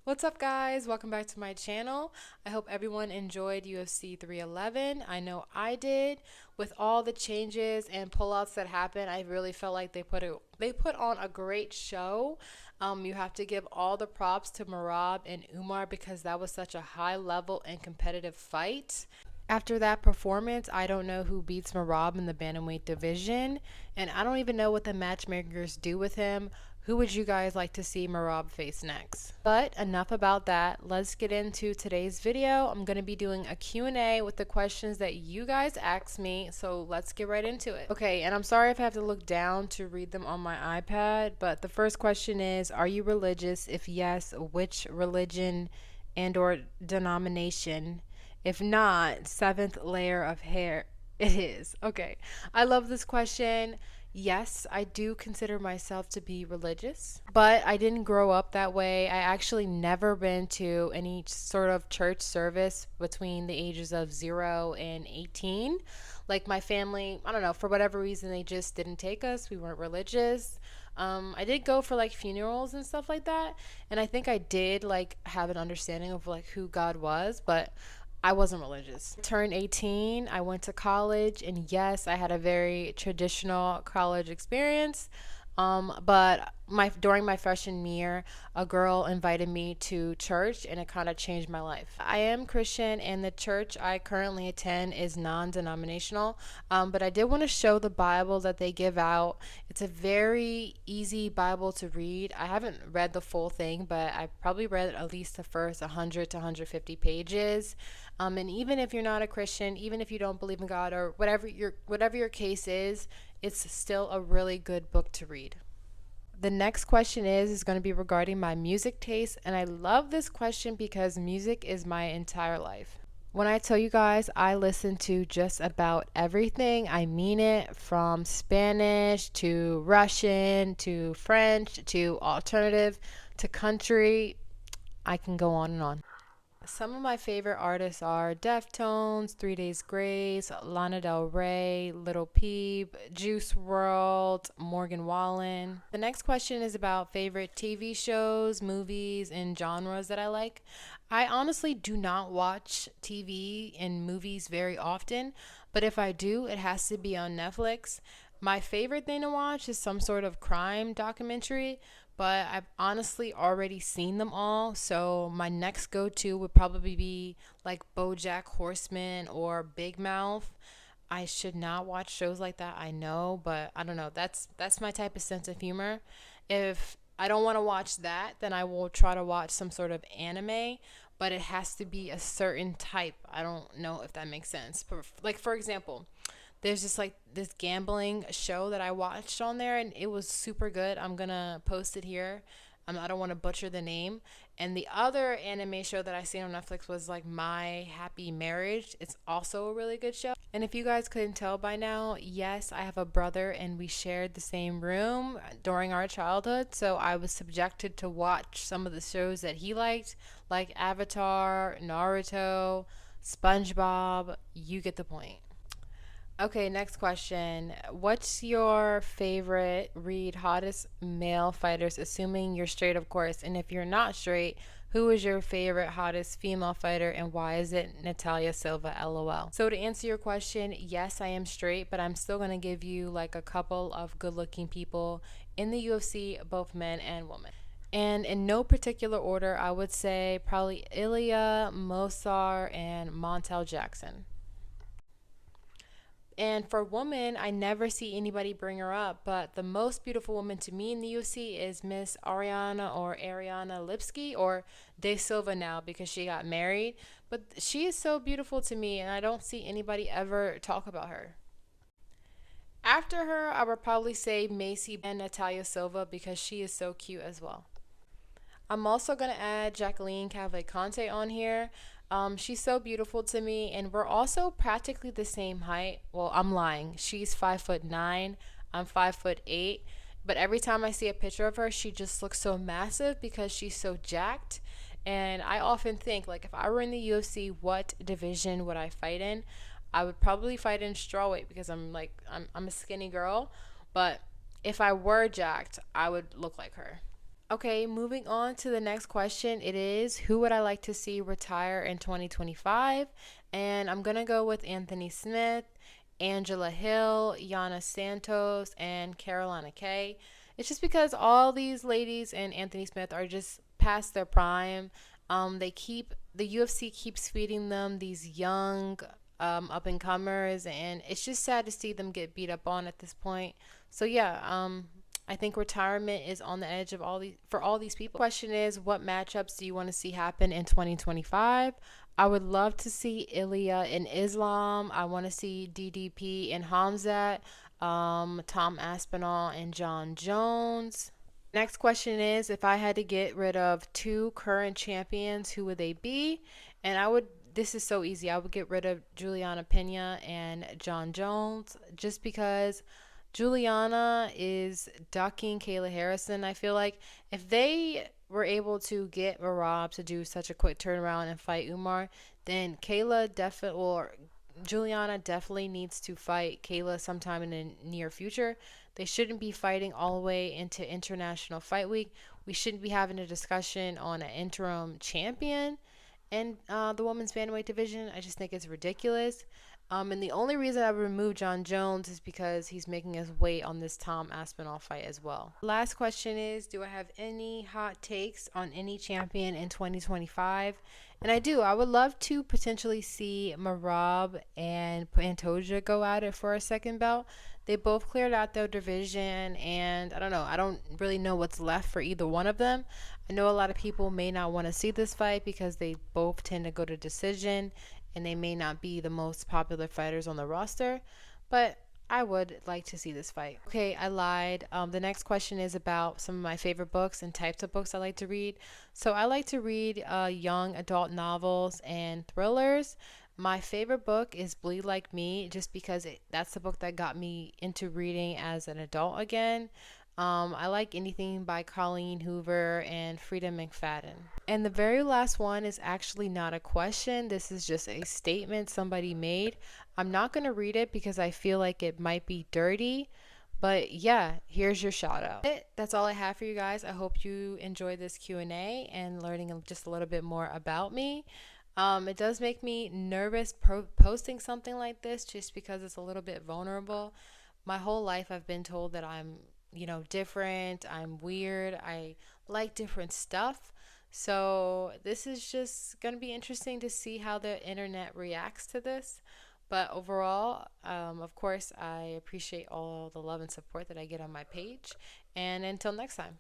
What's up, guys? Welcome back to my channel. I hope everyone enjoyed UFC 311. I know I did. With all the changes and pullouts that happened, I really felt like they put on a great show. You have to give all the props to Marab and Umar because that was such a high level and competitive fight. After that performance, I don't know who beats Marab in the bantamweight division, and I don't even know what the matchmakers do with him. Who would you guys like to see Marab face next? But enough about that. Let's get into today's video. I'm going to be doing a Q&A with the questions that you guys asked me, so let's get right into it. Okay, and I'm sorry if I have to look down to read them on my iPad, but the first question is, are you religious? If yes, which religion and or denomination? If not, seventh layer of hair it is. Okay. I love this question. Yes, I do consider myself to be religious, but I didn't grow up that way. I actually never been to any sort of church service between the ages of 0 and 18. Like my family, I don't know, for whatever reason, they just didn't take us. We weren't religious. I did go for like funerals and stuff like that, and I think I did like have an understanding of like who God was, but I wasn't religious. Turned 18, I went to college, and yes, I had a very traditional college experience. But during my freshman year, a girl invited me to church, and it kind of changed my life. I am Christian, and the church I currently attend is non-denominational. But I did want to show the Bible that they give out. It's a very easy Bible to read. I haven't read the full thing, but I probably read at least the first 100 to 150 pages. And even if you're not a Christian, even if you don't believe in God or whatever your case is, it's still a really good book to read. The next question is going to be regarding my music taste, and I love this question because music is my entire life. When I tell you guys I listen to just about everything, I mean it, from Spanish to Russian to French to alternative to country. I can go on and on. Some of my favorite artists are Deftones, Three Days Grace, Lana Del Rey, Little Peep, Juice WRLD, Morgan Wallen. The next question is about favorite TV shows, movies, and genres that I like. I honestly do not watch TV and movies very often, but if I do, it has to be on Netflix. My favorite thing to watch is some sort of crime documentary, but I've honestly already seen them all. So my next go to would probably be like Bojack Horseman or Big Mouth. I should not watch shows like that, I know, but I don't know. That's my type of sense of humor. If I don't want to watch that, then I will try to watch some sort of anime, but it has to be a certain type. I don't know if that makes sense. Like for example, there's just like this gambling show that I watched on there, and it was super good. I'm gonna post it here. I don't want to butcher the name. And the other anime show that I seen on Netflix was like My Happy Marriage. It's also a really good show. And if you guys couldn't tell by now, yes, I have a brother and we shared the same room during our childhood. So I was subjected to watch some of the shows that he liked, like Avatar, Naruto, SpongeBob. You get the point. Okay, next question. What's your favorite read hottest male fighters, assuming you're straight, of course? And if you're not straight, who is your favorite hottest female fighter and why is it Natalia Silva? LOL. So to answer your question, yes, I am straight, but I'm still going to give you like a couple of good looking people in the UFC, both men and women. And in no particular order, I would say probably Ilya, Mosar, and Montel Jackson. And for women, I never see anybody bring her up, but the most beautiful woman to me in the UFC is Miss Ariana Lipsky, or De Silva now because she got married. But she is so beautiful to me, and I don't see anybody ever talk about her. After her, I would probably say Macy and Natalia Silva because she is so cute as well. I'm also going to add Jacqueline Cavalcante on here. She's so beautiful to me, and we're also practically the same height. Well, I'm lying. She's 5'9", I'm 5'8", but every time I see a picture of her, she just looks so massive because she's so jacked. And I often think, like, if I were in the UFC, what division would I fight in? I would probably fight in strawweight because I'm a skinny girl, but if I were jacked, I would look like her. Okay, moving on to the next question. It is, who would I like to see retire in 2025? And I'm going to go with Anthony Smith, Angela Hill, Yana Santos, and Carolina Kay. It's just because all these ladies and Anthony Smith are just past their prime. The UFC keeps feeding them these young up and comers, and it's just sad to see them get beat up on at this point. So yeah, I think retirement is on the edge of all these people. Question is, what matchups do you want to see happen in 2025? I would love to see Ilya and Islam. I want to see DDP and Hamzat, Tom Aspinall and John Jones. Next question is, if I had to get rid of two current champions, who would they be? And this is so easy. I would get rid of Juliana Pena and John Jones just because Juliana is ducking Kayla Harrison. I feel like if they were able to get Marab to do such a quick turnaround and fight Umar, then Juliana definitely needs to fight Kayla sometime in the near future. They shouldn't be fighting all the way into International Fight Week. We shouldn't be having a discussion on an interim champion in the women's bantamweight division. I just think it's ridiculous. And the only reason I would remove John Jones is because he's making us wait on this Tom Aspinall fight as well. Last question is, do I have any hot takes on any champion in 2025? And I do. I would love to potentially see Marab and Pantoja go at it for a second belt. They both cleared out their division, and I don't know. I don't really know what's left for either one of them. I know a lot of people may not want to see this fight because they both tend to go to decision and they may not be the most popular fighters on the roster, but I would like to see this fight. Okay, I lied. The next question is about some of my favorite books and types of books I like to read. So I like to read young adult novels and thrillers. My favorite book is Bleed Like Me, just because that's the book that got me into reading as an adult again. I like anything by Colleen Hoover and Frida McFadden. And the very last one is actually not a question. This is just a statement somebody made. I'm not going to read it because I feel like it might be dirty. But yeah, here's your shout out. That's all I have for you guys. I hope you enjoyed this Q&A and learning just a little bit more about me. It does make me nervous posting something like this just because it's a little bit vulnerable. My whole life I've been told that I'm, different, I'm weird, I like different stuff. So this is just going to be interesting to see how the internet reacts to this. But overall, of course, I appreciate all the love and support that I get on my page. And until next time.